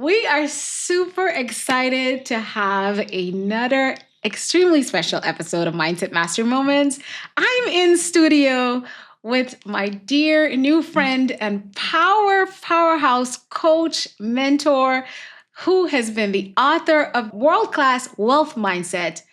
We are super excited to have another extremely special episode of Mindset Master Moments. I'm in studio with my dear new friend and powerhouse coach, mentor, who has been the author of World-Class Wealth Mindset,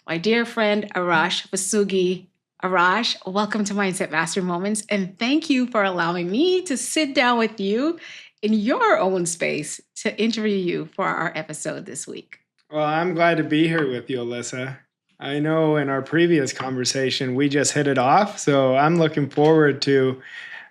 my dear friend Arash Vossoughi. Arash, welcome to Mindset Master Moments, and thank you for allowing me to sit down with you in your own space to interview you for our episode this week. Well, I'm glad to be here with you, Alisa. I know in our previous conversation, we just hit it off. So I'm looking forward to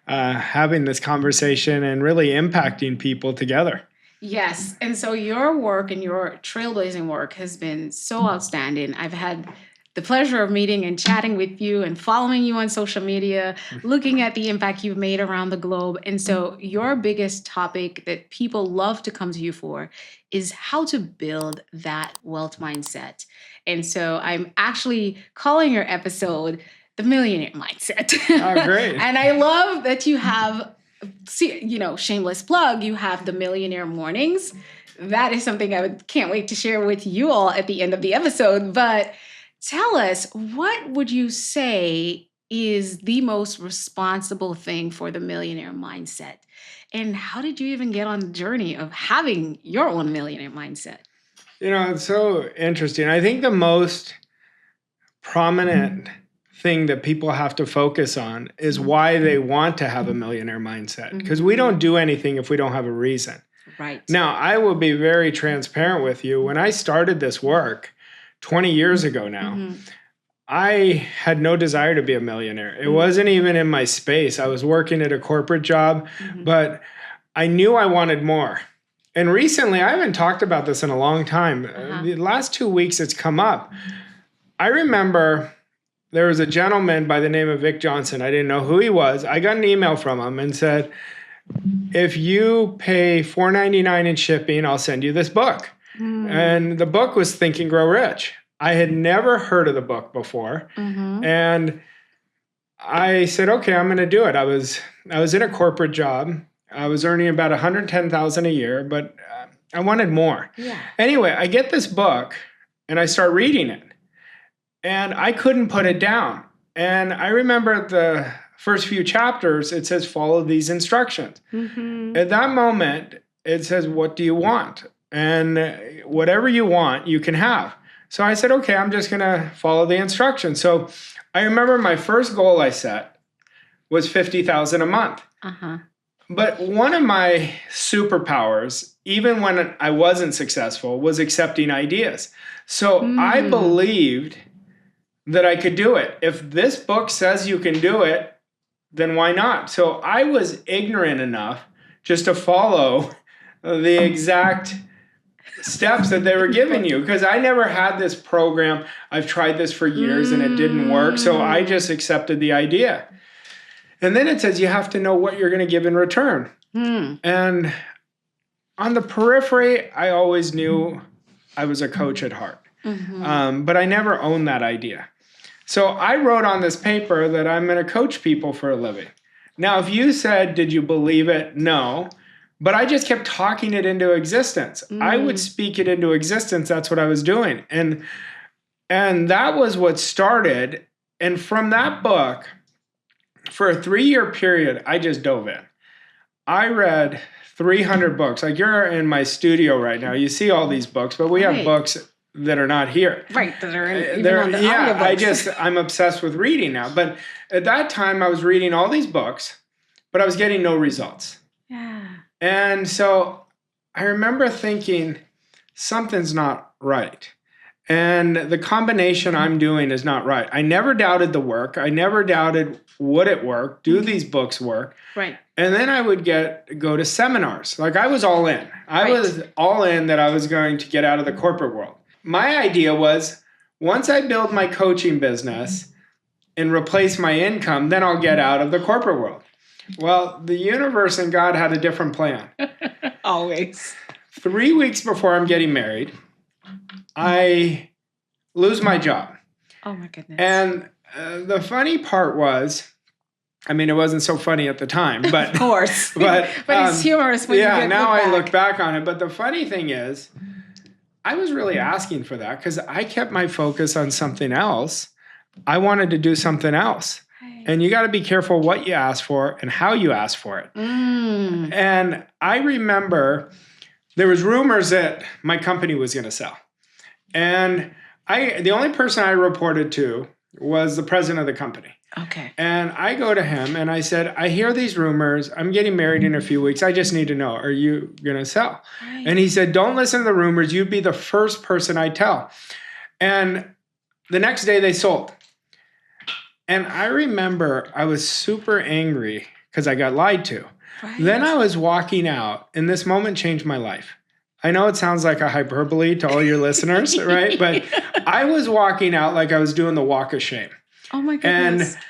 having this conversation and really impacting people together. Yes. And so your work and your trailblazing work has been so outstanding. I've had the pleasure of meeting and chatting with you and following you on social media, looking at the impact you've made around the globe. And so your biggest topic that people love to come to you for is how to build that wealth mindset. And so I'm actually calling your episode The Millionaire Mindset. Oh, great. And I love that you have, shameless plug, you have the Millionaire Mornings. That is something can't wait to share with you all at the end of the episode. But tell us, what would you say is the most responsible thing for the millionaire mindset? And how did you even get on the journey of having your own millionaire mindset? It's so interesting. I think the most prominent thing that people have to focus on is why they want to have a millionaire mindset. Because we don't do anything if we don't have a reason. Right. Now, I will be very transparent with you. When I started this work 20 years ago now, I had no desire to be a millionaire. It wasn't even in my space. I was working at a corporate job, but I knew I wanted more. And recently, I haven't talked about this in a long time. The last 2 weeks it's come up. I remember there was a gentleman by the name of Vic Johnson. I didn't know who he was. I got an email from him and said, if you pay $4.99 in shipping, I'll send you this book. And the book was Think and Grow Rich. I had never heard of the book before. And I said, okay, I'm going to do it. I was in a corporate job. I was earning about $110,000 a year, but I wanted more. Yeah. Anyway, I get this book and I start reading it. And I couldn't put it down. And I remember the first few chapters, it says, follow these instructions. At that moment, it says, what do you want? And whatever you want, you can have. So I said, okay, I'm just going to follow the instructions. So I remember my first goal I set was $50,000 a month. But one of my superpowers, even when I wasn't successful, was accepting ideas. So I believed that I could do it. If this book says you can do it, then why not? So I was ignorant enough just to follow the exact steps that they were giving you, because I never had this program. I've tried this for years and it didn't work. So I just accepted the idea. And then it says you have to know what you're going to give in return. And on the periphery, I always knew I was a coach at heart. But I never owned that idea. So I wrote on this paper that I'm going to coach people for a living. Now, if you said, did you believe it? No. But I just kept talking it into existence. I would speak it into existence. That's what I was doing. And that was what started. And from that book, for a 3-year period, I just dove in. I read 300 books. Like, you're in my studio right now. You see all these books, but we have books that are not here. Right. That are even on the audiobooks. I'm obsessed with reading now. But at that time, I was reading all these books, but I was getting no results. Yeah. And so I remember thinking, something's not right. And the combination I'm doing is not right. I never doubted the work. I never doubted, would it work? Do these books work? Right. And then I would go to seminars. Like, I was all in. I was all in that I was going to get out of the corporate world. My idea was, once I build my coaching business and replace my income, then I'll get out of the corporate world. Well, the universe and God had a different plan. Always. 3 weeks before I'm getting married, I lose my job. Oh, my goodness. And the funny part was, I mean, it wasn't so funny at the time, but Of course. but It's humorous when yeah, you now look I back. look back on it. But the funny thing is, I was really asking for that because I kept my focus on something else. I wanted to do something else. Right. And you got to be careful what you ask for and how you ask for it. And I remember there was rumors that my company was going to sell. And the only person I reported to was the president of the company. Okay. And I go to him and I said, I hear these rumors. I'm getting married in a few weeks. I just need to know, are you going to sell? Right. And he said, don't listen to the rumors. You'd be the first person I tell. And the next day they sold. And I remember I was super angry because I got lied to. Right. Then I was walking out, and this moment changed my life. I know it sounds like a hyperbole to all your listeners, right? But I was walking out like I was doing the walk of shame. Oh my goodness. And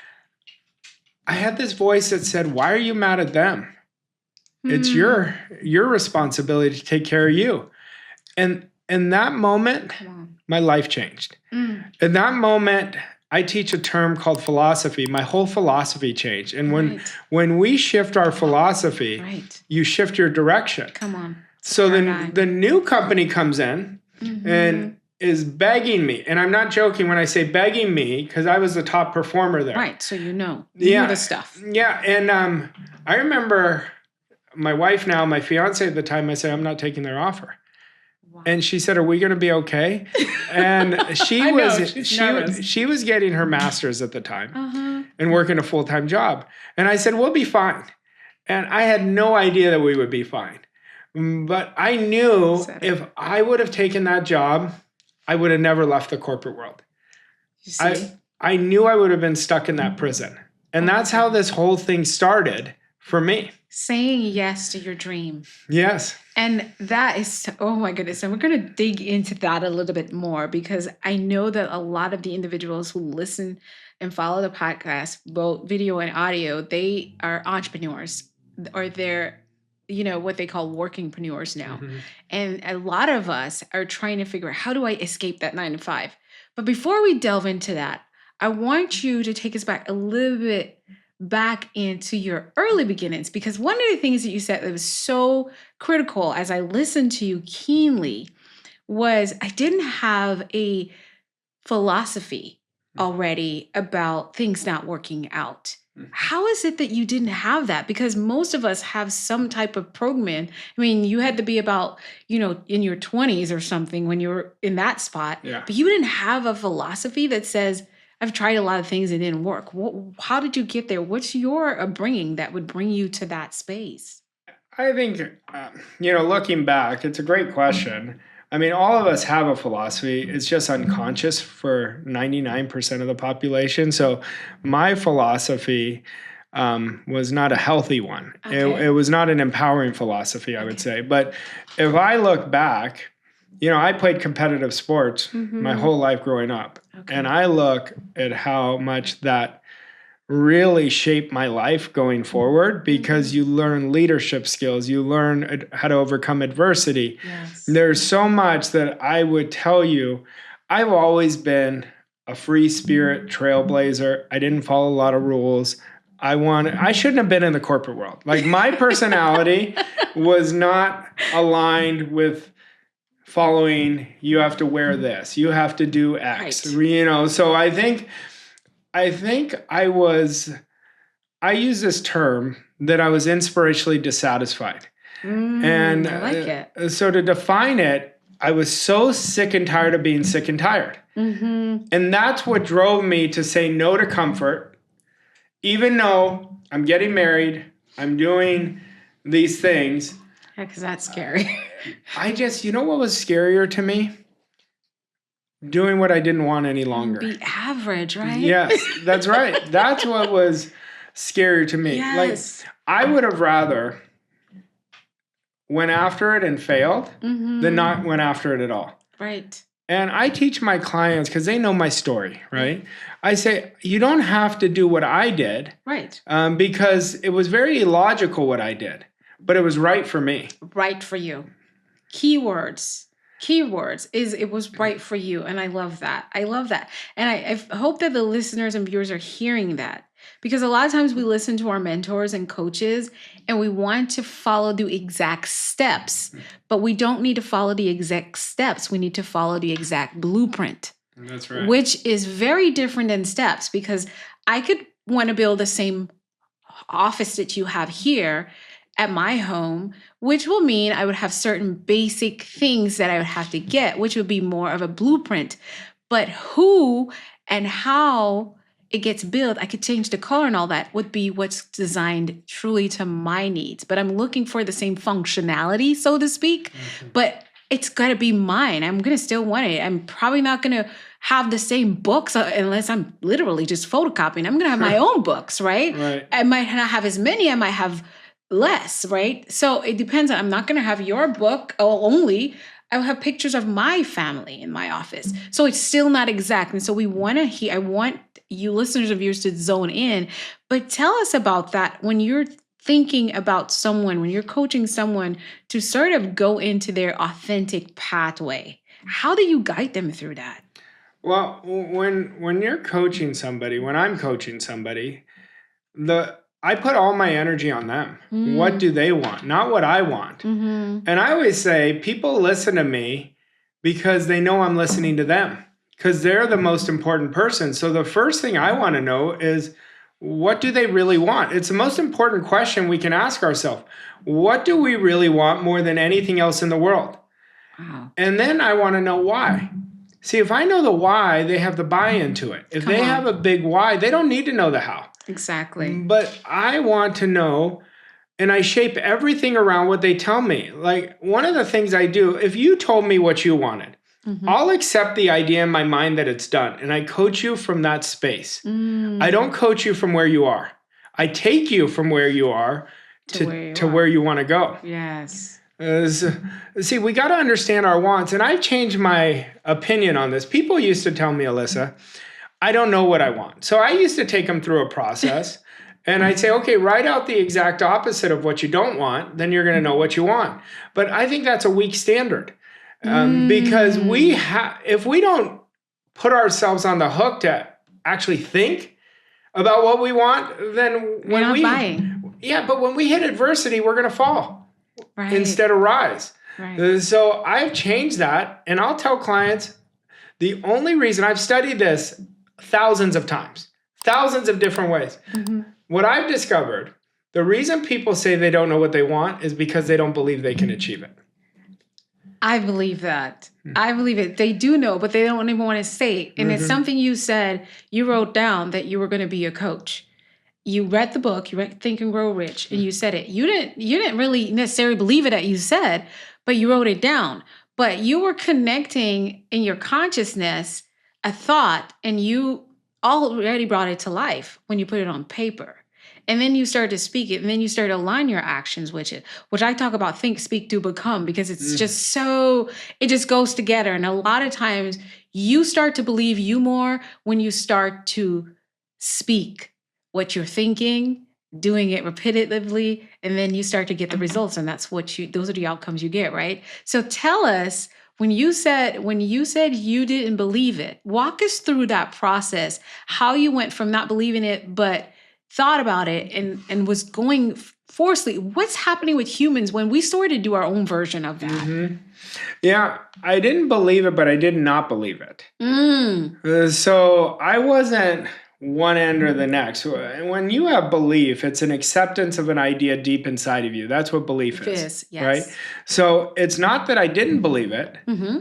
I had this voice that said, why are you mad at them? It's your responsibility to take care of you. And in that moment, my life changed. In that moment, I teach a term called philosophy. My whole philosophy changed. And when we shift our philosophy, you shift your direction. Come on. So then the new company comes in and is begging me. And I'm not joking when I say begging me because I was the top performer there. Right. So you know the stuff. Yeah. And I remember my wife now, my fiance at the time, I said, I'm not taking their offer. Wow. And she said, are we going to be okay? And she was getting her master's at the time and working a full-time job. And I said, we'll be fine. And I had no idea that we would be fine. But I knew if I would have taken that job, I would have never left the corporate world. You see? I knew I would have been stuck in that prison. And that's how this whole thing started for me. Saying yes to your dream. Yes. And that is, oh my goodness. And we're going to dig into that a little bit more because I know that a lot of the individuals who listen and follow the podcast, both video and audio, they are entrepreneurs or they're, what they call workingpreneurs now. And a lot of us are trying to figure out how do I escape that 9 to 5? But before we delve into that, I want you to take us back a little bit back into your early beginnings, because one of the things that you said that was so critical as I listened to you keenly was I didn't have a philosophy already about things not working out. How is it that you didn't have that? Because most of us have some type of program. I mean, you had to be about, in your 20s or something when you were in that spot, but you didn't have a philosophy that says, I've tried a lot of things and it didn't work. How did you get there? What's your upbringing that would bring you to that space? I think, looking back, it's a great question. I mean, all of us have a philosophy. It's just unconscious for 99% of the population. So my philosophy was not a healthy one. Okay. It was not an empowering philosophy, I would say. But if I look back, I played competitive sports my whole life growing up. Okay. And I look at how much that really shaped my life going forward because you learn leadership skills, you learn how to overcome adversity. Yes. There's so much that I would tell you. I've always been a free spirit trailblazer. I didn't follow a lot of rules. I shouldn't have been in the corporate world. Like my personality was not aligned with following, you have to wear this, you have to do X, right. So I think I use this term that I was inspirationally dissatisfied. And I like it. So to define it, I was so sick and tired of being sick and tired. And that's what drove me to say no to comfort, even though I'm getting married, I'm doing these things. Yeah, because that's scary. What was scarier to me? Doing what I didn't want any longer. Be average, right? Yes, that's right. That's what was scary to me. Yes. Like, I would have rather went after it and failed than not went after it at all. Right. And I teach my clients, because they know my story, right? I say, you don't have to do what I did. Right. Because it was very illogical what I did, but it was right for me. Right for you. Keywords is it was right for you. And I love that. And I hope that the listeners and viewers are hearing that. Because a lot of times we listen to our mentors and coaches and we want to follow the exact steps, but we don't need to follow the exact steps. We need to follow the exact blueprint. That's right. Which is very different than steps, because I could want to build the same office that you have here at my home, which will mean I would have certain basic things that I would have to get, which would be more of a blueprint. But who and how it gets built, I could change the color and all that, would be what's designed truly to my needs. But I'm looking for the same functionality, so to speak, but it's got to be mine. I'm going to still want it. I'm probably not going to have the same books unless I'm literally just photocopying. I'm going to have my own books, right? Right. I might not have as many. I might have less, right? So it depends. I'm not going to have your book only. I'll have pictures of my family in my office. So it's still not exact. And so we want to hear, I want you listeners of yours to zone in, but tell us about that when you're thinking about someone, when you're coaching someone to sort of go into their authentic pathway. How do you guide them through that? Well, when you're coaching somebody, when I'm coaching somebody, I put all my energy on them. What do they want? Not what I want. And I always say people listen to me because they know I'm listening to them, because they're the most important person. So the first thing I want to know is, what do they really want? It's the most important question we can ask ourselves. What do we really want more than anything else in the world? Wow. And then I want to know why. See, if I know the why, they have the buy-in to it. If they have a big why, they don't need to know the how. Exactly. But I want to know, and I shape everything around what they tell me. Like, one of the things I do, if you told me what you wanted, I'll accept the idea in my mind that it's done, and I coach you from that space. I don't coach you from where you are. I take you from where you are to where you want to go. Yes. See, we got to understand our wants, and I've changed my opinion on this. People used to tell me, Alisa, I don't know what I want. So I used to take them through a process, and I'd say, okay, write out the exact opposite of what you don't want, then you're going to know what you want. But I think that's a weak standard, because if we don't put ourselves on the hook to actually think about what we want, then when but when we hit adversity, we're going to fall instead of rise. Right. So I've changed that, and I'll tell clients, the only reason I've studied this thousands of times, thousands of different ways. What I've discovered, the reason people say they don't know what they want is because they don't believe they can achieve it. I believe that. I believe it. They do know, but they don't even want to say it. And it's something you said, you wrote down that you were going to be a coach. You read the book, you read Think and Grow Rich, and you said it. You didn't really necessarily believe it that you said, but you wrote it down. But you were connecting in your consciousness a thought, and you already brought it to life when you put it on paper. And then you start to speak it, and then you start to align your actions with it, which I talk about think, speak, do, become, because it's just so, it just goes together. And a lot of times you start to believe you more when you start to speak what you're thinking, doing it repetitively, and then you start to get the results. And that's those are the outcomes you get, right? So tell us, when you said you didn't believe it, walk us through that process, how you went from not believing it, but thought about it and was going forcefully. What's happening with humans when we sort of do our own version of that? Yeah, I didn't believe it, but I did not believe it. So I wasn't one end or the next. When you have belief, it's an acceptance of an idea deep inside of you. That's what belief is. Yes. Right? So it's not that I didn't believe it.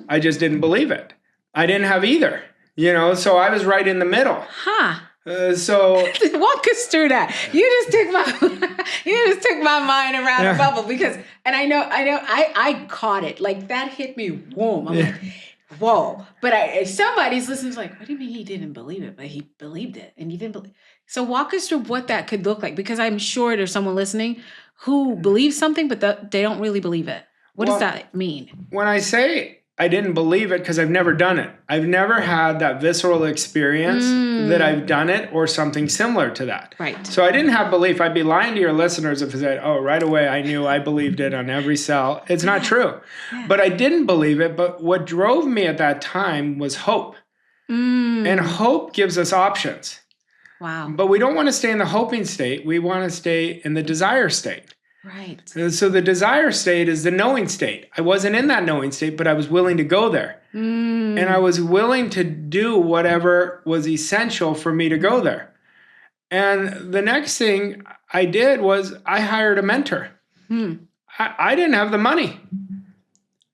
I just didn't believe it. I didn't have either. So I was right in the middle. So walk us through that. You just took my mind around a bubble, because, and I caught it. Like, that hit me. Whoa. I'm like, whoa. But somebody's listening, like, what do you mean he didn't believe it? But he believed it, and he didn't believe. So walk us through what that could look like, because I'm sure there's someone listening who believes something, but they don't really believe it. What does that mean? When I say I didn't believe it, because I've never done it. I've never had that visceral experience that I've done it or something similar to that. Right. So I didn't have belief. I'd be lying to your listeners if I said, oh, right away I knew I believed it on every cell. It's not true. Yeah. But I didn't believe it. But what drove me at that time was hope. And hope gives us options. Wow. But we don't want to stay in the hoping state. We want to stay in the desire state. Right. And so the desire state is the knowing state. I wasn't in that knowing state, but I was willing to go there. And I was willing to do whatever was essential for me to go there. And the next thing I did was I hired a mentor. I didn't have the money.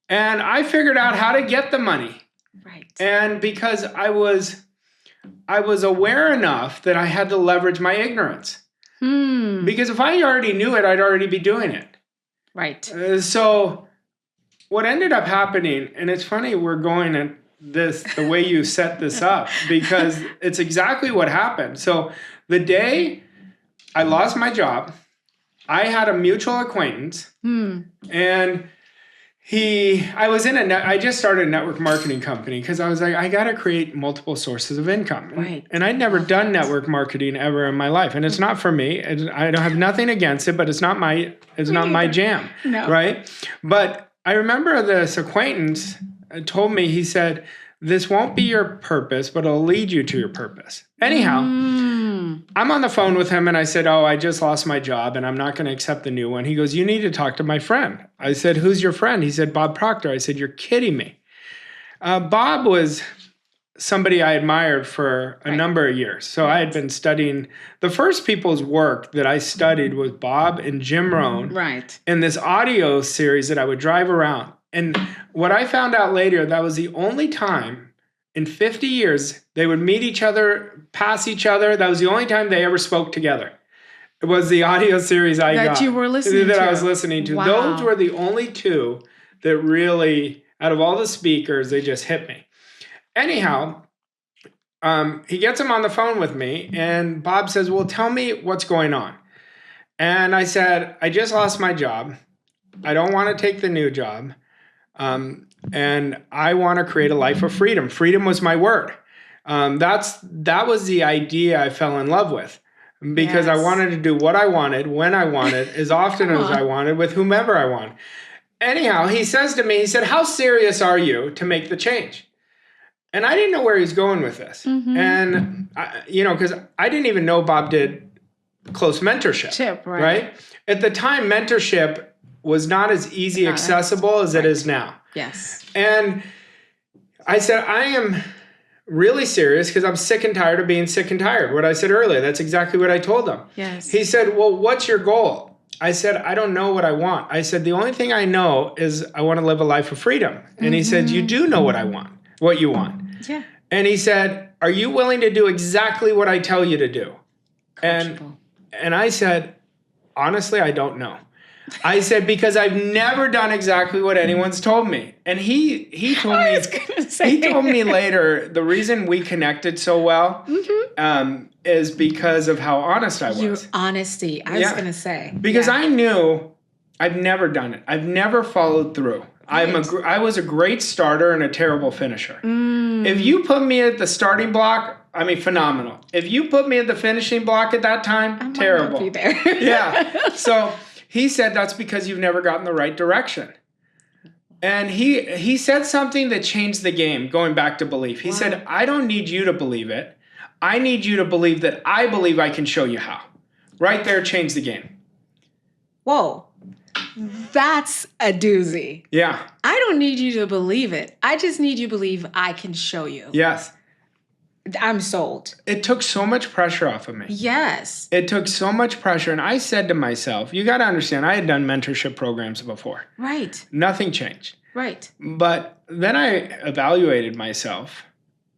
And I figured out how to get the money. Right. And because I was aware enough that I had to leverage my ignorance. Because if I already knew it, I'd already be doing it. Right. So what ended up happening, and it's funny we're going at this the way you set this up, because it's exactly what happened. So the day I lost my job, I had a mutual acquaintance, and I just started a network marketing company because I was like, I got to create multiple sources of income. Right. And I'd never done network marketing ever in my life. And it's not for me. I don't have nothing against it, but it's not my jam. No. Right. But I remember this acquaintance told me, he said, this won't be your purpose, but it'll lead you to your purpose. Anyhow, I'm on the phone with him and I said, I just lost my job and I'm not going to accept the new one. He goes, you need to talk to my friend. I said, who's your friend? He said, Bob Proctor. I said, you're kidding me. Bob was somebody I admired for a number of years. So I had been studying. The first people's work that I studied was Bob and Jim Rohn. Right. In this audio series that I would drive around. And what I found out later, that was the only time in 50 years they would meet each other, pass each other. That was the only time they ever spoke together. It was the audio series that you were listening to. That I was listening to. Wow. Those were the only two that really, out of all the speakers, they just hit me. Anyhow, he gets him on the phone with me, and Bob says, well, tell me what's going on. And I said, I just lost my job. I don't want to take the new job. And I want to create a life of freedom. Freedom was my word. That was the idea I fell in love with, because I wanted to do what I wanted, when I wanted, as often as I wanted, with whomever I wanted. Anyhow, he says to me, he said, how serious are you to make the change? And I didn't know where he's going with this. And, because I didn't even know Bob did close mentorship. Right? At the time, mentorship was not as easy accessible as it is now. Yes. And I said, I am really serious because I'm sick and tired of being sick and tired. What I said earlier, that's exactly what I told him. Yes. He said, well, what's your goal? I said, I don't know what I want. I said, the only thing I know is I want to live a life of freedom. And he said, you do know what you want. Yeah. And he said, are you willing to do exactly what I tell you to do? And I said, honestly, I don't know. I said, because I've never done exactly what anyone's told me. And he told me later, the reason we connected so well is because of how honest I was. Your honesty, I was going to say. Because I knew I've never done it. I've never followed through. Right. I was a great starter and a terrible finisher. If you put me at the starting block, I mean, phenomenal. If you put me at the finishing block at that time, terrible. I might not be there. Yeah. So he said, that's because you've never gotten the right direction. And he said something that changed the game, going back to belief. He said, I don't need you to believe it. I need you to believe that I believe I can show you how. Right there, changed the game. Whoa. That's a doozy. Yeah. I don't need you to believe it. I just need you to believe I can show you. Yes. I'm sold. It took so much pressure off of me. Yes. It took so much pressure. And I said to myself, you got to understand, I had done mentorship programs before. Right. Nothing changed. Right. But then I evaluated myself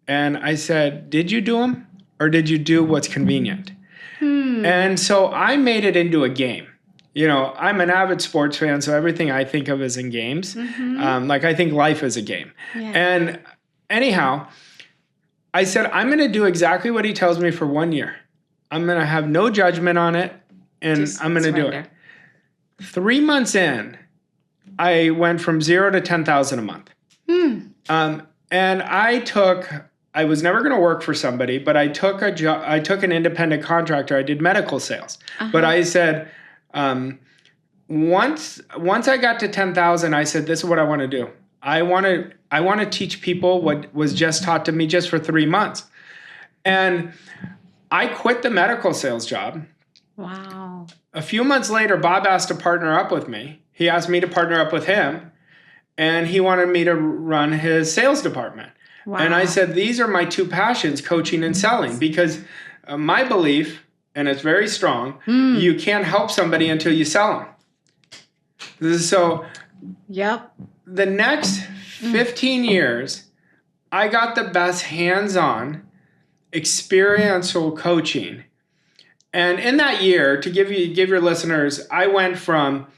and I said, did you do them or did you do what's convenient? And so I made it into a game. You know, I'm an avid sports fan, so everything I think of is in games. Like I think life is a game. Yeah. And anyhow, I said, I'm going to do exactly what he tells me for 1 year. I'm going to have no judgment on it, and I'm going to do it. 3 months in, I went from 0 to 10,000 a month. And I was never going to work for somebody, but I took a job. I took an independent contractor. I did medical sales. But I said, once I got to 10,000, I said, this is what I want to do. I want to teach people what was just taught to me just for 3 months. And I quit the medical sales job. Wow. A few months later, Bob asked to partner up with me. He asked me to partner up with him, and he wanted me to run his sales department. Wow. And I said, these are my two passions, coaching and selling, because my belief, and it's very strong, you can't help somebody until you sell them. So Yep. the next 15 years, I got the best hands-on experiential coaching. And in that year, to give your listeners, I went from,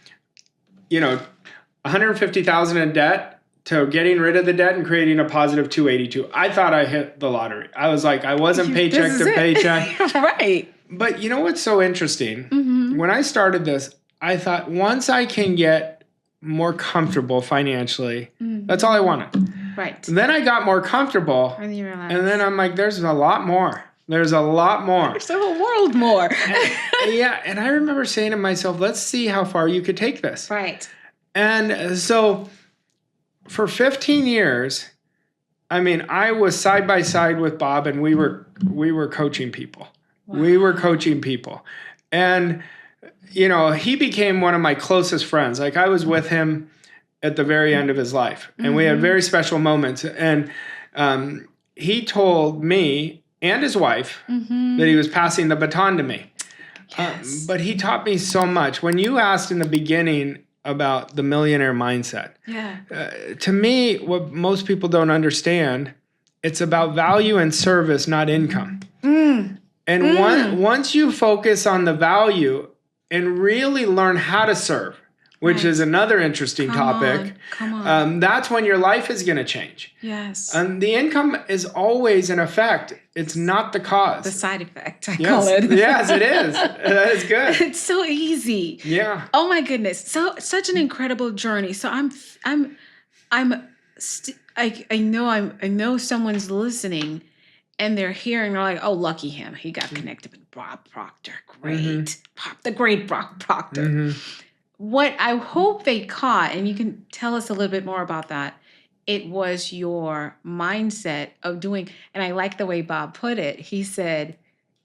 $150,000 in debt to getting rid of the debt and creating a positive 282. I thought I hit the lottery. I was like, I wasn't paycheck to paycheck. Right. But you know what's so interesting? Mm-hmm. When I started this, I thought once I can get more comfortable financially, that's all I wanted. Right. Then I got more comfortable. And you realize. And then I'm like, there's a lot more. There's a lot more. There's a whole world more. And I remember saying to myself, let's see how far you could take this. Right. And so for 15 years, I was side by side with Bob, and we were coaching people. Wow. We were coaching people. And, he became one of my closest friends. Like, I was with him at the very end of his life, and we had very special moments. And he told me and his wife that he was passing the baton to me. Yes. But he taught me so much. When you asked in the beginning about the millionaire mindset, to me, what most people don't understand, it's about value and service, not income. And once you focus on the value and really learn how to serve, which is another interesting topic. Come on. That's when your life is going to change. Yes. And the income is always an effect. It's not the cause. The side effect, I call it. Yes, it is. That is good. It's so easy. Yeah. Oh my goodness. So such an incredible journey. So I know someone's listening, and they're hearing, they're like, oh, lucky him. He got connected with Bob Proctor. Great. The great Bob Proctor. What I hope they caught, and you can tell us a little bit more about that, it was your mindset of doing, and I like the way Bob put it. He said,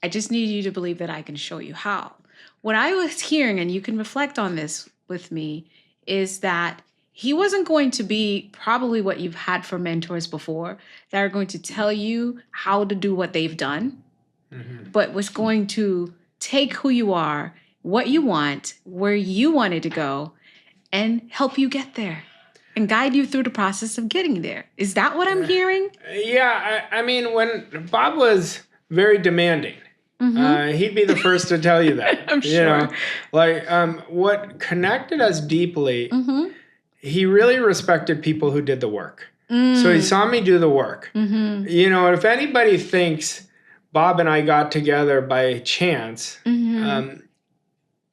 I just need you to believe that I can show you how. What I was hearing, and you can reflect on this with me, is that he wasn't going to be probably what you've had for mentors before that are going to tell you how to do what they've done, but was going to take who you are, what you want, where you wanted to go, and help you get there and guide you through the process of getting there. Is that what I'm hearing? Yeah. When Bob was very demanding, he'd be the first to tell you that. I'm sure. What connected us deeply, he really respected people who did the work. So he saw me do the work. If anybody thinks Bob and I got together by chance,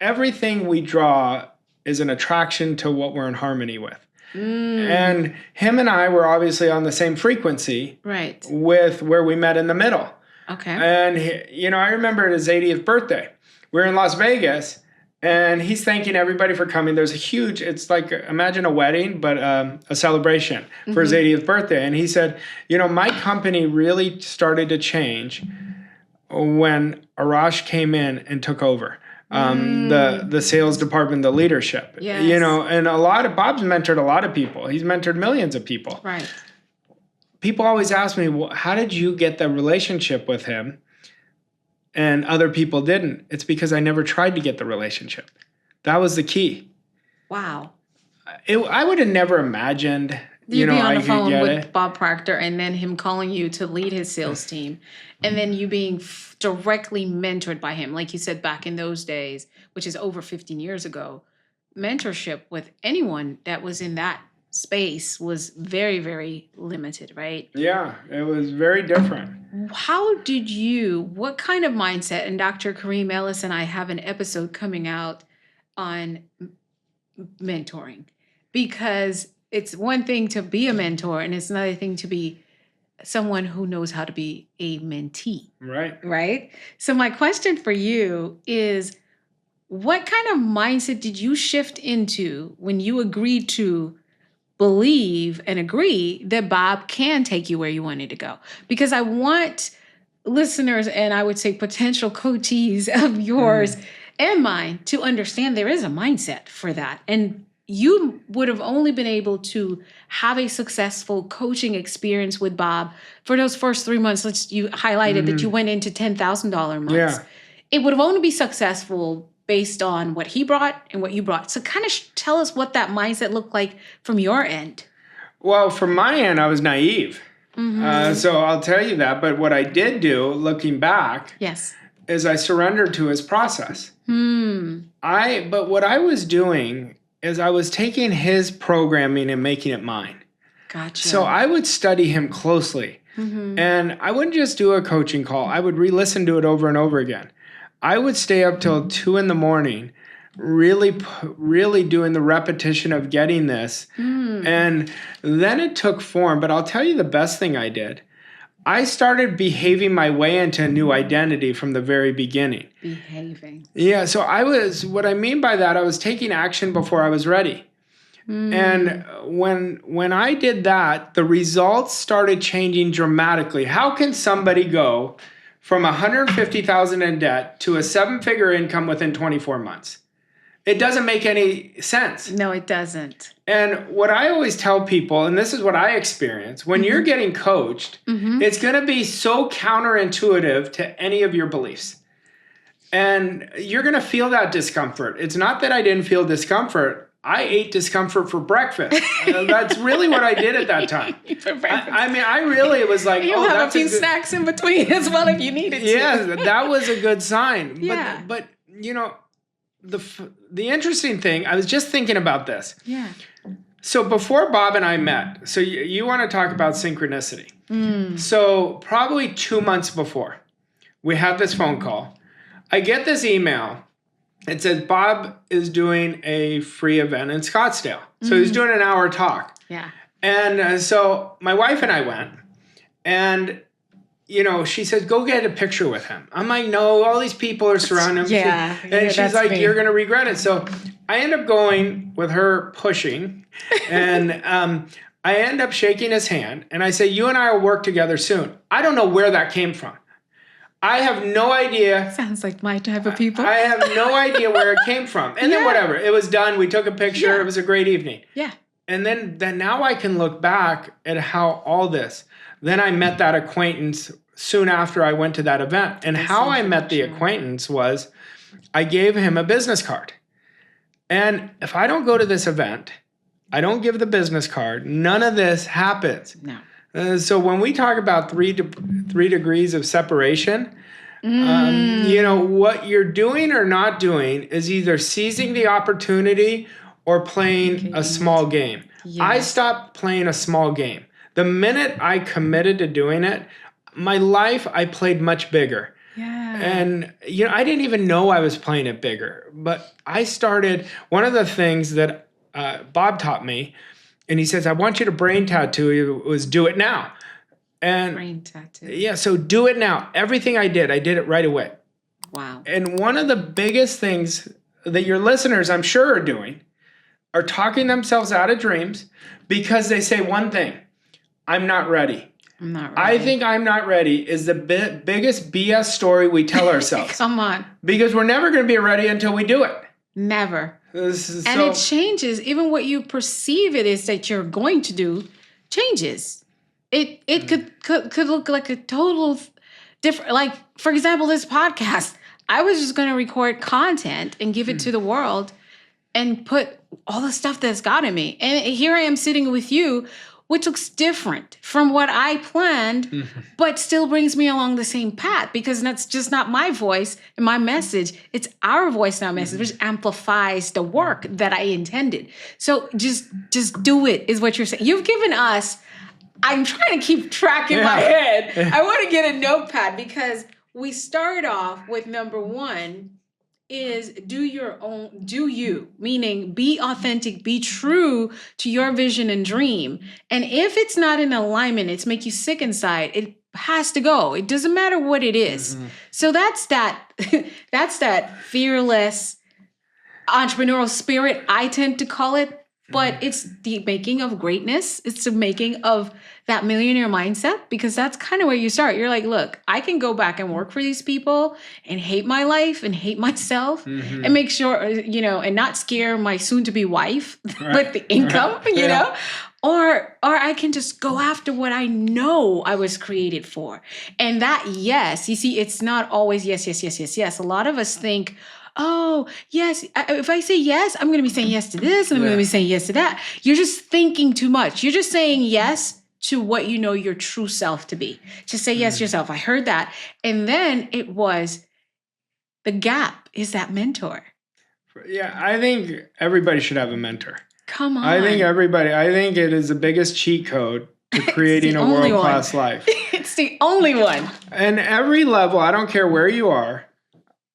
everything we draw is an attraction to what we're in harmony with. And him and I were obviously on the same frequency, right, with where we met in the middle. Okay. And, I remember his 80th birthday. We were in Las Vegas, and he's thanking everybody for coming. There's it's like, imagine a wedding, but a celebration for his 80th birthday. And he said, my company really started to change when Arash came in and took over. The sales department, the leadership, and Bob's mentored a lot of people. He's mentored millions of people. Right. People always ask me, well, how did you get the relationship with him and other people didn't? It's because I never tried to get the relationship. That was the key. Wow. I would have never imagined, You'd be on the phone with it. Bob Proctor, and then him calling you to lead his sales team, and then you being directly mentored by him. Like you said, back in those days, which is over 15 years ago, mentorship with anyone that was in that space was very, very limited, right? Yeah, it was very different. What kind of mindset, and Dr. Kareem Ellis and I have an episode coming out on mentoring, because it's one thing to be a mentor, and it's another thing to be someone who knows how to be a mentee. Right. Right? So my question for you is, what kind of mindset did you shift into when you agreed to believe and agree that Bob can take you where you wanted to go? Because I want listeners and I would say potential coachees of yours and mine to understand there is a mindset for that. And you would have only been able to have a successful coaching experience with Bob for those first 3 months. You highlighted that you went into $10,000 months. Yeah. It would have only been successful based on what he brought and what you brought. So kind of tell us what that mindset looked like from your end. Well, from my end, I was naive. So I'll tell you that. But what I did do, looking back, Yes. is I surrendered to his process. But what I was doing is I was taking his programming and making it mine. Gotcha. So I would study him closely. And I wouldn't just do a coaching call. I would re-listen to it over and over again. I would stay up till 2 a.m, really doing the repetition of getting this. And then it took form. But I'll tell you the best thing I did. I started behaving my way into a new identity from the very beginning. Behaving. Yeah, so what I mean by that, I was taking action before I was ready. And when I did that, the results started changing dramatically. How can somebody go from $150,000 in debt to a 7-figure income within 24 months? It doesn't make any sense. No, it doesn't. And what I always tell people, and this is what I experience, when you're getting coached, it's going to be so counterintuitive to any of your beliefs. And you're going to feel that discomfort. It's not that I didn't feel discomfort. I ate discomfort for breakfast. That's really what I did at that time. I really was like, You'll have a few snacks in between as well if you needed to. Yeah, that was a good sign. Yeah. But you know, the interesting thing, I was just thinking about this. Yeah. So before Bob and I met, so you want to talk about synchronicity. So probably 2 months before, we had this phone call. I get this email. It says Bob is doing a free event in Scottsdale. So he's doing an hour talk. Yeah. And so my wife and I went. And, she says, go get a picture with him. I'm like, no, all these people are surrounding him. Yeah. And she's like, you're going to regret it. So I end up going with her pushing. And I end up shaking his hand. And I say, you and I will work together soon. I don't know where that came from. I have no idea. Sounds like my type of people. I have no idea where it came from. And then whatever. It was done. We took a picture. Yeah. It was a great evening. Yeah. And then now I can look back at how all this. Then I met that acquaintance soon after I went to that event. And how I met the acquaintance was I gave him a business card. And if I don't go to this event, I don't give the business card, none of this happens. No. So when we talk about three degrees of separation, what you're doing or not doing is either seizing the opportunity or playing a small game. Yes. I stopped playing a small game. The minute I committed to doing it, my life, I played much bigger. Yeah. And, I didn't even know I was playing it bigger. But I started, one of the things that Bob taught me, and he says, I want you to brain tattoo, was do it now. And brain tattoo. Yeah, so do it now. Everything I did it right away. Wow. And one of the biggest things that your listeners, I'm sure, are doing are talking themselves out of dreams because they say one thing, I'm not ready. I'm not ready. I think I'm not ready is the biggest BS story we tell ourselves. Come on. Because we're never going to be ready until we do it. Never. And it changes. Even what you perceive it is that you're going to do changes. It could look like a total different, like, for example, this podcast. I was just going to record content and give it to the world and put all the stuff that's gotten me. And here I am sitting with you, which looks different from what I planned, but still brings me along the same path because that's just not my voice and my message. It's our voice and our message, which amplifies the work that I intended. So just do it is what you're saying. You've given us, I'm trying to keep track in my head. I want to get a notepad because we start off with number 1 is do you, meaning be authentic, be true to your vision and dream. And if it's not in alignment, it's make you sick inside, it has to go. It doesn't matter what it is. So that's that fearless entrepreneurial spirit, I tend to call it. but it's the making of greatness. It's the making of that millionaire mindset, because that's kind of where you start. You're like, look, I can go back and work for these people and hate my life and hate myself and make sure, and not scare my soon to be wife with the income, you know, or I can just go after what I know I was created for. And that, yes, you see, it's not always yes, yes, yes, yes, yes. A lot of us think, oh, yes, if I say yes, I'm going to be saying yes to this and I'm going to be saying yes to that. You're just thinking too much. You're just saying yes to what you know your true self to be. Just say yes to yourself. I heard that. And then it was the gap is that mentor. Yeah, I think everybody should have a mentor. Come on. I think it is the biggest cheat code to creating a world-class life. It's the only one. And every level, I don't care where you are,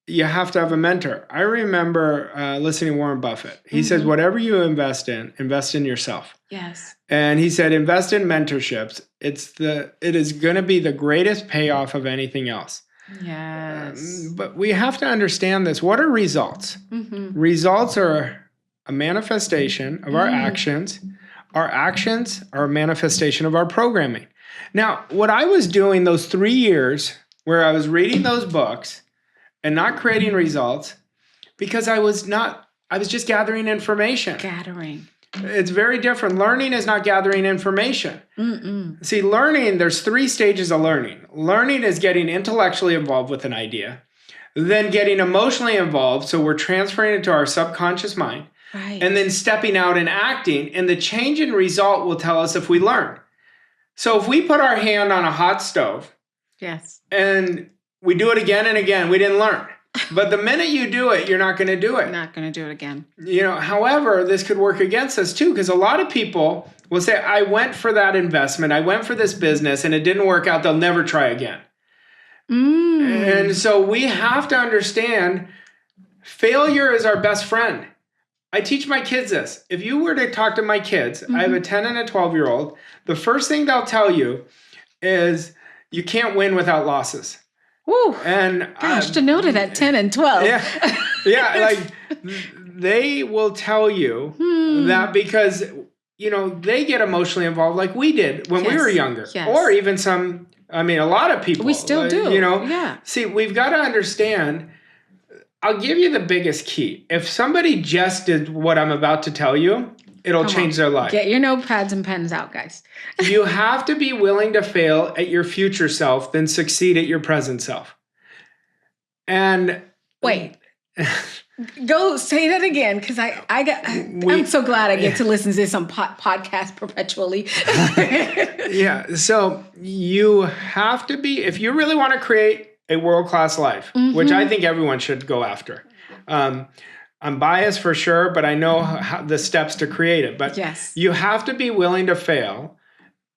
you have to have a mentor. I remember listening to Warren Buffett. He says, whatever you invest in yourself. Yes. And he said, invest in mentorships. It is going to be the greatest payoff of anything else. Yes. But we have to understand this. What are results? Results are a manifestation of our actions. Our actions are a manifestation of our programming. Now, what I was doing those 3 years where I was reading those books and not creating results, because I was just gathering information. It's very different. Learning is not gathering information. See, learning, there's 3 stages of learning. Learning is getting intellectually involved with an idea, then getting emotionally involved, so we're transferring it to our subconscious mind, and then stepping out and acting, and the change in result will tell us if we learn. So if we put our hand on a hot stove, and we do it again and again, we didn't learn. But the minute you do it, you're not going to do it. Not going to do it again. However, this could work against us too, because a lot of people will say, I went for that investment, I went for this business, and it didn't work out, they'll never try again. And so we have to understand failure is our best friend. I teach my kids this. If you were to talk to my kids, I have a 10 and a 12-year-old, the first thing they'll tell you is you can't win without losses. Woo. And gosh, to know that 10 and 12. Like they will tell you that because, they get emotionally involved like we did when we were younger. Or even a lot of people. We still do. See, we've got to understand, I'll give you the biggest key. If somebody just did what I'm about to tell you, it'll change their life. Get your notepads and pens out, guys. You have to be willing to fail at your future self, then succeed at your present self. And wait, go say that again, because I'm so glad I get to listen to this on podcast perpetually. So you have to be, if you really want to create a world-class life, which I think everyone should go after. I'm biased for sure, but I know the steps to create it. But you have to be willing to fail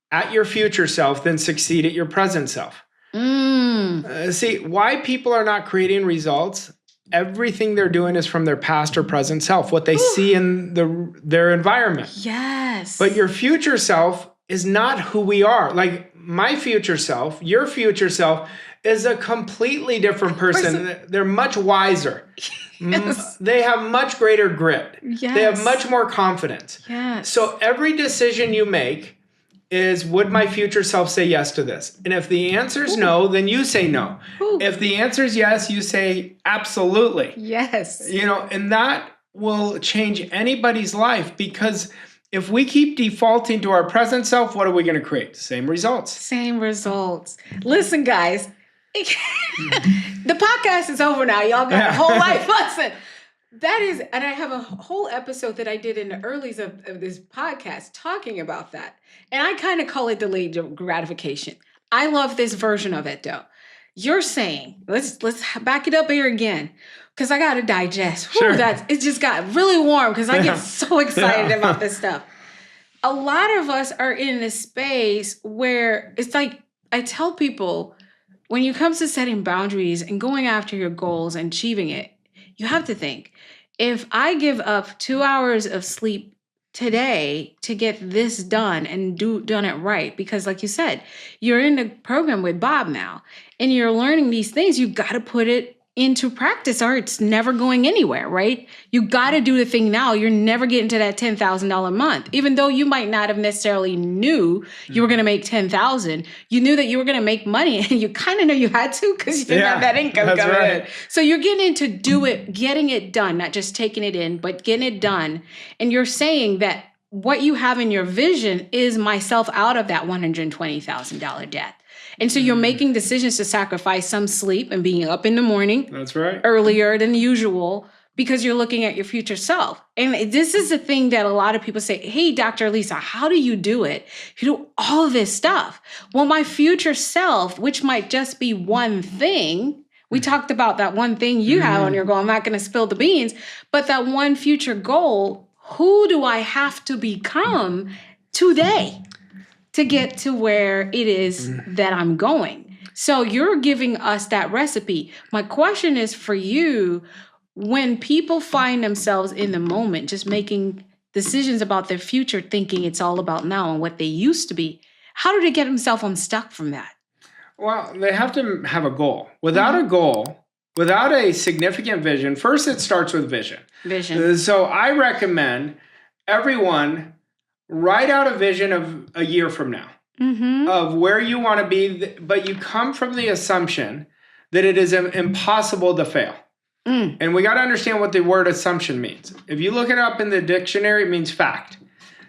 at your future self, then succeed at your present self. See, why people are not creating results, everything they're doing is from their past or present self, what they see in their environment. Yes. But your future self is not who we are. Like my future self, your future self is a completely different person. They're much wiser. Yes. They have much greater grit. Yes. They have much more confidence. Yes. So every decision you make is, would my future self say yes to this? And if the answer is no, then you say no. If the answer is yes, you say absolutely. Yes. And that will change anybody's life, because if we keep defaulting to our present self, what are we going to create? Same results. Listen, guys. The podcast is over now. Y'all got a whole life lesson. And I have a whole episode that I did in the earlies of this podcast talking about that. And I kind of call it delayed gratification. I love this version of it though. You're saying, let's back it up here again, because I got to digest. Sure. It just got really warm because I get so excited about this stuff. A lot of us are in this space where it's like, I tell people, when it comes to setting boundaries and going after your goals and achieving it, you have to think, if I give up 2 hours of sleep today to get this done and done it right, because like you said, you're in the program with Bob now and you're learning these things, you've got to put it into practice or it's never going anywhere, right? You got to do the thing now. You're never getting to that $10,000 a month. Even though you might not have necessarily knew you were going to make 10,000, you knew that you were going to make money and you kind of know you had to because you didn't have that income coming in. So you're getting into do it, getting it done, not just taking it in, but getting it done. And you're saying that what you have in your vision is myself out of that $120,000 debt. And so you're making decisions to sacrifice some sleep and being up in the morning. That's right. Earlier than usual because you're looking at your future self. And this is the thing that a lot of people say, hey, Dr. Alisa, how do you do it? You do all of this stuff. Well, my future self, which might just be one thing, we talked about that one thing you have on your goal. I'm not going to spill the beans, but that one future goal, who do I have to become today to get to where it is that I'm going? So you're giving us that recipe. My question is for you, when people find themselves in the moment, just making decisions about their future, thinking it's all about now and what they used to be, how do they get themselves unstuck from that? Well, they have to have a goal. Without a goal, without a significant vision, first it starts with vision. So I recommend everyone write out a vision of a year from now, of where you want to be, but you come from the assumption that it is impossible to fail. And we got to understand what the word assumption means. If you look it up in the dictionary, it means fact.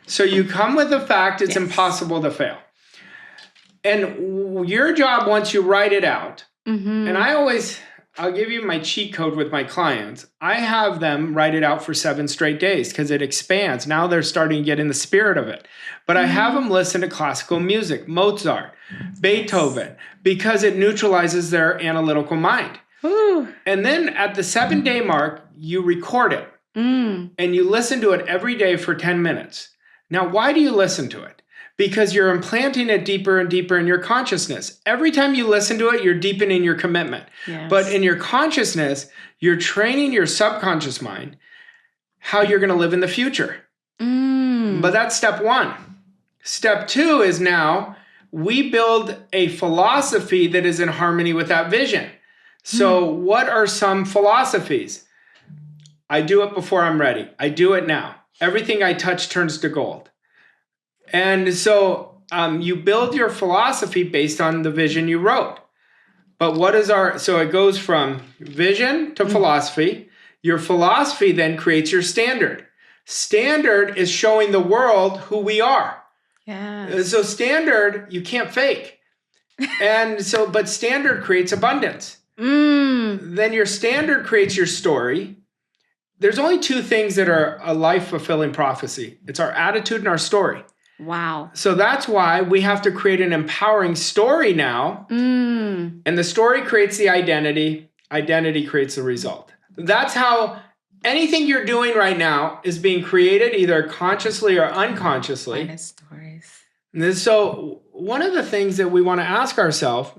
So you come with the fact it's impossible to fail. And your job, once you write it out, and I'll give you my cheat code with my clients. I have them write it out for 7 straight days because it expands. Now they're starting to get in the spirit of it. But I have them listen to classical music, Mozart, Beethoven, because it neutralizes their analytical mind. And then at the 7-day mark, you record it and you listen to it every day for 10 minutes. Now, why do you listen to it? Because you're implanting it deeper and deeper in your consciousness. Every time you listen to it, you're deepening your commitment. But in your consciousness, you're training your subconscious mind how you're going to live in the future. But that's step 1. Step 2 is now we build a philosophy that is in harmony with that vision. So what are some philosophies? I do it before I'm ready. I do it now. Everything I touch turns to gold. And so you build your philosophy based on the vision you wrote. But so it goes from vision to philosophy. Your philosophy then creates your standard. Standard is showing the world who we are. So standard, you can't fake. But standard creates abundance. Then your standard creates your story. There's only 2 things that are a life-fulfilling prophecy. It's our attitude and our story. Wow. So that's why we have to create an empowering story now. And the story creates the identity. Identity creates the result. That's how anything you're doing right now is being created either consciously or unconsciously. Stories. And so one of the things that we want to ask ourselves,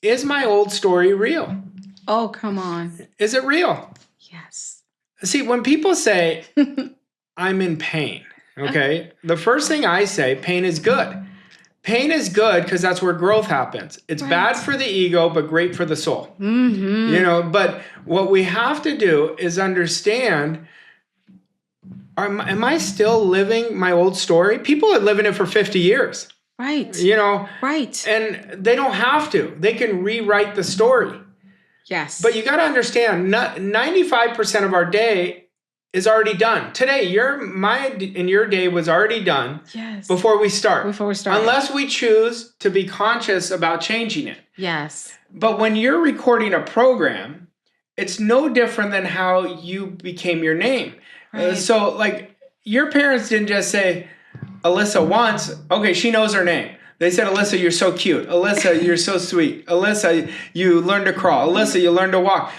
is my old story real? Oh, come on. Is it real? Yes. See, when people say, I'm in pain, okay, the first thing I say, pain is good. Pain is good because that's where growth happens. It's bad for the ego, but great for the soul. But what we have to do is understand, am I still living my old story? People are living it for 50 years. Right. Right. And they don't have to. They can rewrite the story. Yes. But you got to understand, 95% of our day is already done. Today, your day was already done before we start. Unless we choose to be conscious about changing it. Yes. But when you're recording a program, it's no different than how you became your name. So like your parents didn't just say, Alisa once, okay, she knows her name. They said, Alisa, you're so cute. Alisa, you're so sweet. Alisa, you learned to crawl. Alisa, you learned to walk.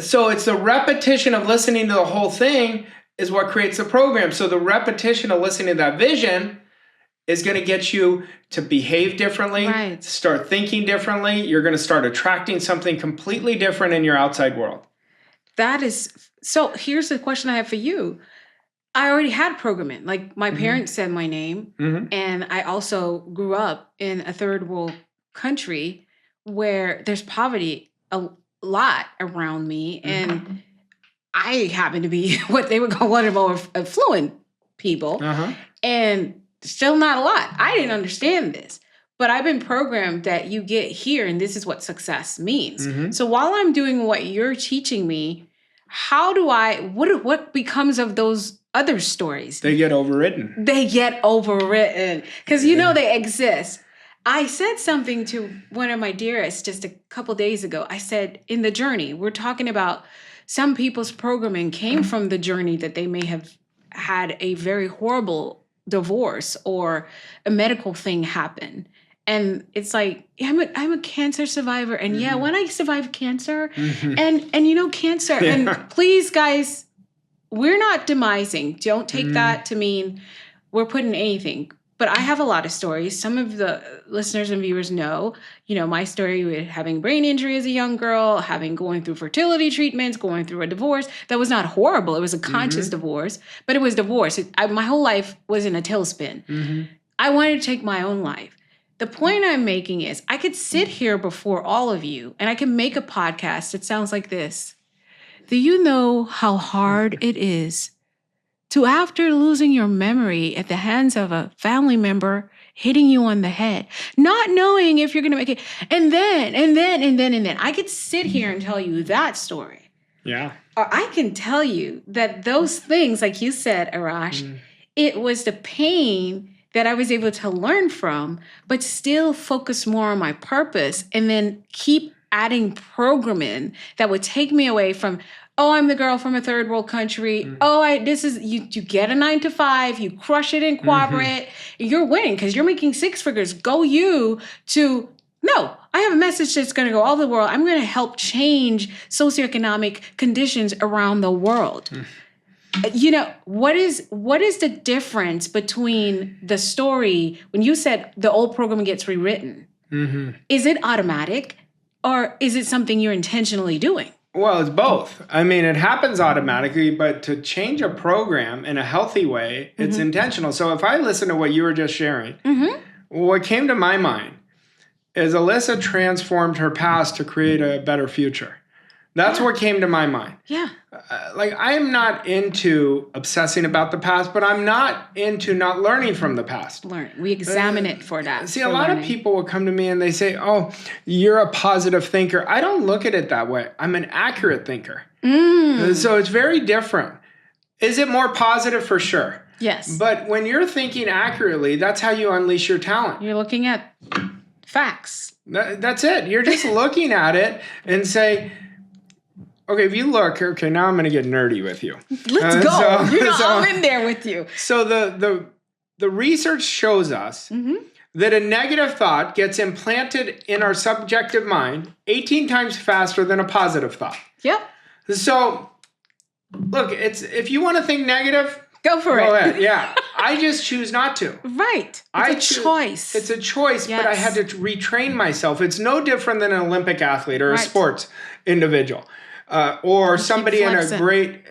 So it's the repetition of listening to the whole thing is what creates the program. So the repetition of listening to that vision is going to get you to behave differently, start thinking differently. You're going to start attracting something completely different in your outside world. So here's the question I have for you. I already had programming. Like my parents said my name, and I also grew up in a third world country where there's poverty lot around me, and I happen to be what they would call one of the more affluent people, and still not a lot. I didn't understand this, but I've been programmed that you get here, and this is what success means. So while I'm doing what you're teaching me, how do what becomes of those other stories? They get overwritten. They get overwritten because they exist. I said something to one of my dearest just a couple days ago. I said, in the journey, we're talking about some people's programming came from the journey that they may have had a very horrible divorce or a medical thing happen. And it's like, I'm a cancer survivor. And when I survived cancer and cancer, and please guys, we're not demising. Don't take that to mean we're putting anything. But I have a lot of stories. Some of the listeners and viewers know, my story with having brain injury as a young girl, going through fertility treatments, going through a divorce. That was not horrible. It was a conscious divorce, but it was divorce. My whole life was in a tailspin. I wanted to take my own life. The point I'm making is I could sit here before all of you and I can make a podcast that sounds like this. Do you know how hard it is to, after losing your memory at the hands of a family member hitting you on the head, not knowing if you're going to make it, and then, I could sit here and tell you that story. Yeah. Or I can tell you that those things, like you said, Arash, it was the pain that I was able to learn from, but still focus more on my purpose and then keep adding programming that would take me away from, I'm the girl from a third world country. You get a 9 to 5, you crush it in corporate, you're winning because you're making 6 figures. Go you to, no, I have a message that's going to go all over the world. I'm going to help change socioeconomic conditions around the world. What is the difference between the story when you said the old program gets rewritten? Is it automatic or is it something you're intentionally doing? Well, it's both. I mean, it happens automatically, but to change a program in a healthy way, it's intentional. So if I listen to what you were just sharing, what came to my mind is Alisa transformed her past to create a better future. That's what came to my mind. Yeah. I am not into obsessing about the past, but I'm not into not learning from the past. We examine it for that. See, a lot of people will come to me and they say, you're a positive thinker. I don't look at it that way. I'm an accurate thinker. So it's very different. Is it more positive? For sure. Yes. But when you're thinking accurately, that's how you unleash your talent. You're looking at facts. That's it. You're just looking at it and say, okay, if you look, now I'm going to get nerdy with you. Let's go. I'm in there with you. So the research shows us that a negative thought gets implanted in our subjective mind 18 times faster than a positive thought. Yep. So, look, if you want to think negative, go for it. Go ahead. Yeah. I just choose not to. Right. It's a choice. It's a choice, yes. But I had to retrain myself. It's no different than an Olympic athlete or a sports individual. Or somebody in a great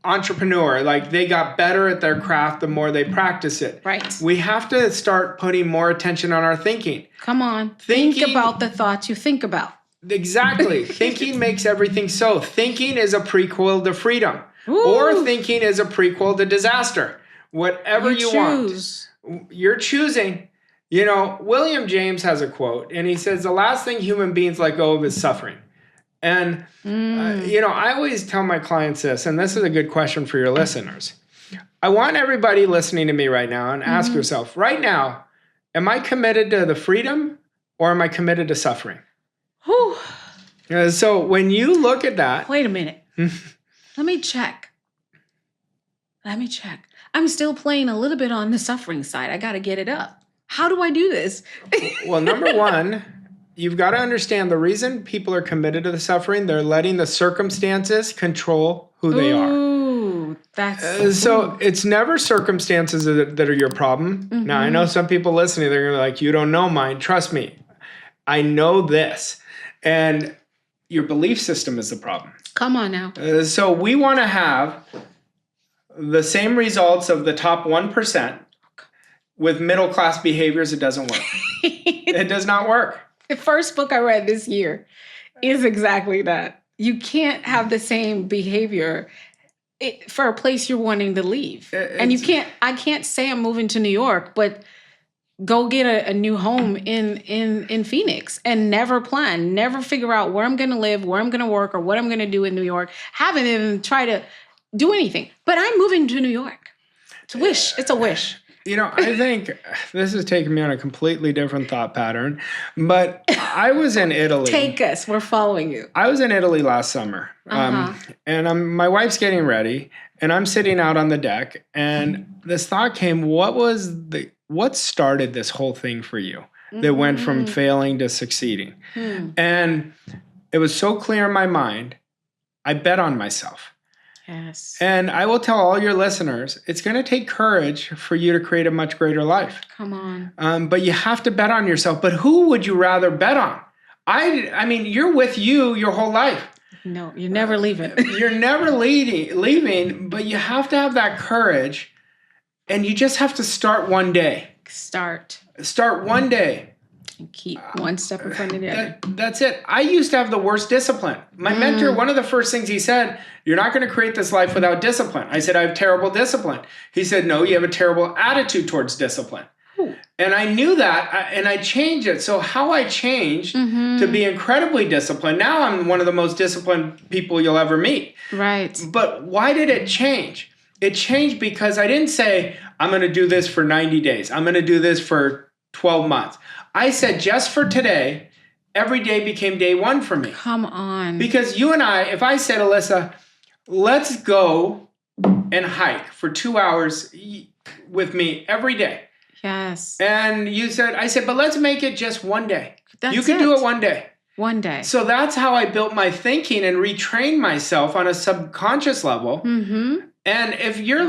entrepreneur, they got better at their craft the more they practice it. Right. We have to start putting more attention on our thinking. Come on. Think about the thoughts you think about. Exactly. Thinking makes everything so. Thinking is a prequel to freedom. Ooh. Or thinking is a prequel to disaster. Whatever you want. You're choosing. William James has a quote, and he says, the last thing human beings let go of is suffering. And, I always tell my clients this, and this is a good question for your listeners. I want everybody listening to me right now and ask yourself, right now, am I committed to the freedom or am I committed to suffering? Whew. So when you look at that. Wait a minute. Let me check. I'm still playing a little bit on the suffering side. I got to get it up. How do I do this? Well, number one, you've got to understand the reason people are committed to the suffering, they're letting the circumstances control who they are. Ooh, that's... So it's never circumstances that are your problem. Now, I know some people listening, they're going to be like, you don't know mine. Trust me. I know this. And your belief system is the problem. Come on now. So we want to have the same results of the top 1% with middle-class behaviors. It doesn't work. It does not work. The first book I read this year is exactly that. You can't have the same behavior for a place you're wanting to leave. And I can't say I'm moving to New York, but go get a new home in Phoenix and never plan, never figure out where I'm going to live, where I'm going to work, or what I'm going to do in New York. Haven't even tried to do anything. But I'm moving to New York. It's a wish. It's a wish. I think this is taking me on a completely different thought pattern, but I was in Italy. Take us. We're following you. I was in Italy last summer, and my wife's getting ready, and I'm sitting out on the deck, and this thought came: what started this whole thing for you that went from failing to succeeding? And it was so clear in my mind. I bet on myself. Yes. And I will tell all your listeners, it's going to take courage for you to create a much greater life. Come on. But you have to bet on yourself. But who would you rather bet on? I mean, you're with you your whole life. No, you're never leaving. You're never leaving, but you have to have that courage. And you just have to start one day. Start one day. And keep one step in front of the other. That's it. I used to have the worst discipline. My mentor, one of the first things he said, you're not going to create this life without discipline. I said, I have terrible discipline. He said, no, you have a terrible attitude towards discipline. Ooh. And I knew that, and I changed it. So how I changed to be incredibly disciplined, now I'm one of the most disciplined people you'll ever meet. Right. But why did it change? It changed because I didn't say, I'm going to do this for 90 days. I'm going to do this for 12 months. I said, just for today, every day became day one for me. Come on. Because you and I, if I said, Alisa, let's go and hike for 2 hours with me every day. Yes. And I said, but let's make it just one day. That's you can do it one day. One day. So that's how I built my thinking and retrained myself on a subconscious level. And if your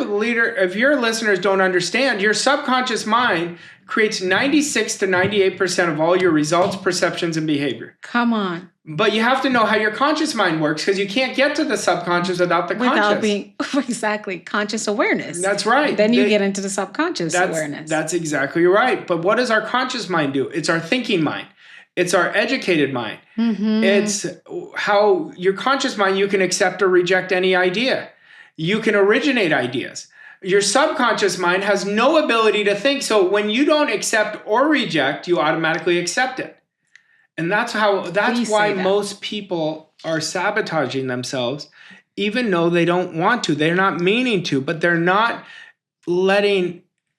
listeners don't understand, your subconscious mind creates 96 to 98% of all your results, perceptions, and behavior. Come on. But you have to know how your conscious mind works because you can't get to the subconscious without the conscious. Without being, exactly, conscious awareness. That's right. Then you get into the subconscious awareness. That's exactly right. But what does our conscious mind do? It's our thinking mind. It's our educated mind. It's how your conscious mind, you can accept or reject any idea. You can originate ideas. Your subconscious mind has no ability to think. So when you don't accept or reject, you automatically accept it. And that's why most people are sabotaging themselves, even though they don't want to. They're not meaning to, but they're not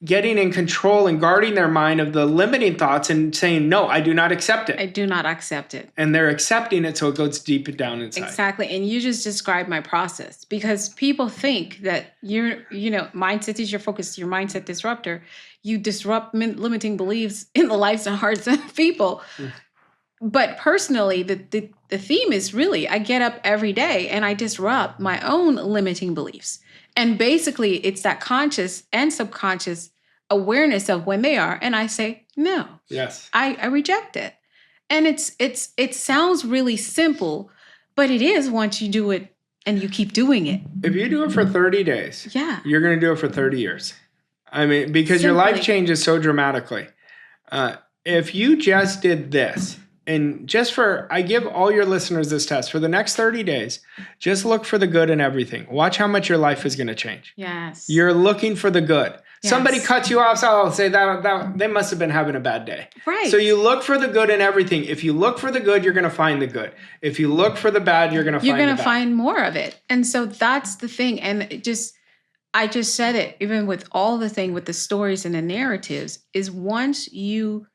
getting in control and guarding their mind of the limiting thoughts and saying, no, I do not accept it. I do not accept it. And they're accepting it so it goes deep down inside. Exactly. And you just described my process because people think that mindset is your focus, your mindset disruptor. You disrupt limiting beliefs in the lives and hearts of people. But personally, the theme is really, I get up every day and I disrupt my own limiting beliefs. And basically, it's that conscious and subconscious awareness of when they are. And I say, no. Yes. I reject it. And it sounds really simple, but it is once you do it and you keep doing it. If you do it for 30 days, you're going to do it for 30 years. I mean, because your life changes so dramatically. If you just did this, and I give all your listeners this test for the next 30 days, just look for the good in everything. Watch how much your life is going to change. Yes. You're looking for the good. Yes. Somebody cuts you off, so I'll say that they must have been having a bad day. Right. So you look for the good in everything. If you look for the good, you're going to find the good. If you look for the bad, you're going to find the bad. You're going to find more of it. And so that's the thing. And I just said it, even with all the thing with the stories and the narratives, is once you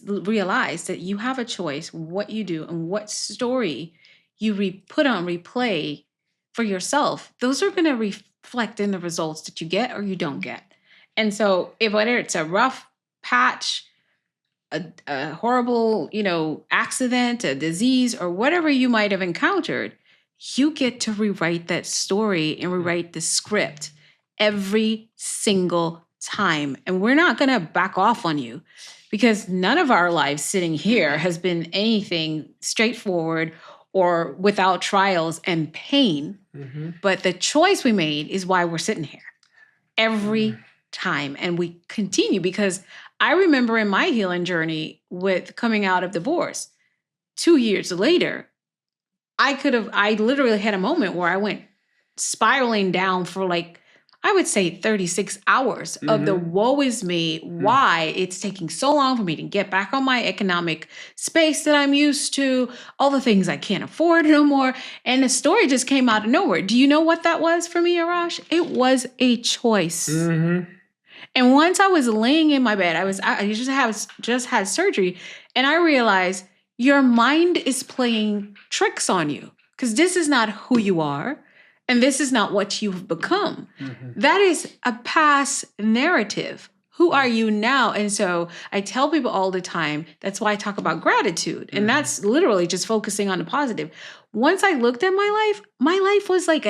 realize that you have a choice what you do and what story you put on replay for yourself, those are going to reflect in the results that you get or you don't get. And so whether it's a rough patch, a horrible, accident, a disease, or whatever you might have encountered, you get to rewrite that story and rewrite the script every single time. And we're not going to back off on you. Because none of our lives sitting here has been anything straightforward or without trials and pain. But the choice we made is why we're sitting here every time. And we continue because I remember in my healing journey with coming out of divorce, 2 years later, I literally had a moment where I went spiraling down for like, I would say 36 hours of the woe is me, why it's taking so long for me to get back on my economic space that I'm used to, all the things I can't afford no more. And the story just came out of nowhere. Do you know what that was for me, Arash? It was a choice. And once I was laying in my bed, I just had surgery, and I realized your mind is playing tricks on you because this is not who you are. And this is not what you've become. That is a past narrative. Who are you now? And so I tell people all the time, that's why I talk about gratitude. And that's literally just focusing on the positive. Once I looked at my life was like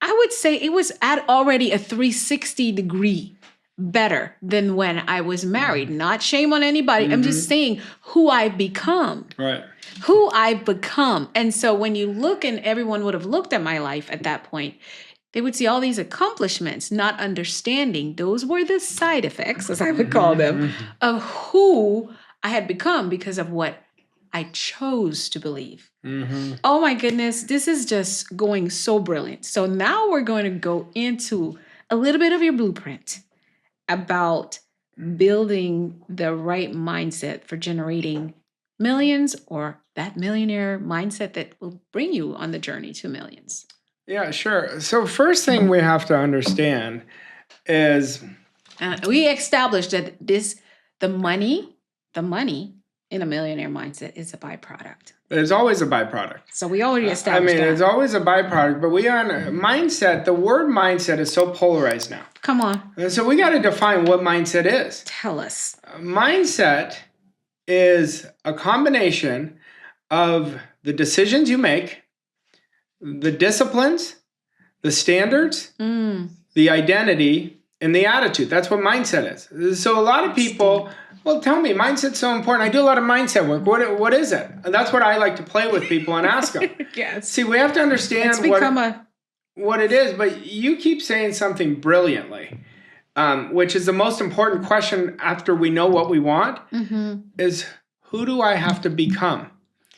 I would say it was at already a 360 degree better than when I was married. Not shame on anybody. I'm just saying who I've become. Right. Who I've become. And so when you look, and everyone would have looked at my life at that point, they would see all these accomplishments, not understanding those were the side effects, as I would call them, of who I had become because of what I chose to believe. Oh my goodness, this is just going so brilliant. So now we're going to go into a little bit of your blueprint about building the right mindset for generating millions, or that millionaire mindset that will bring you on the journey to millions. Yeah, sure. So first thing we have to understand is we established that the money in a millionaire mindset is a byproduct. It's always a byproduct. So we already established that. It's always a byproduct, but mindset, the word mindset is so polarized now. Come on. And so we got to define what mindset is. Tell us. Mindset is a combination of the decisions you make, the disciplines, the standards, the identity, and the attitude. That's what mindset is. So a lot of people, well, tell me, mindset's so important. I do a lot of mindset work. What is it? And that's what I like to play with people and ask them. Yes. See, we have to understand what it is, but you keep saying something brilliantly, which is the most important question after we know what we want, is who do I have to become?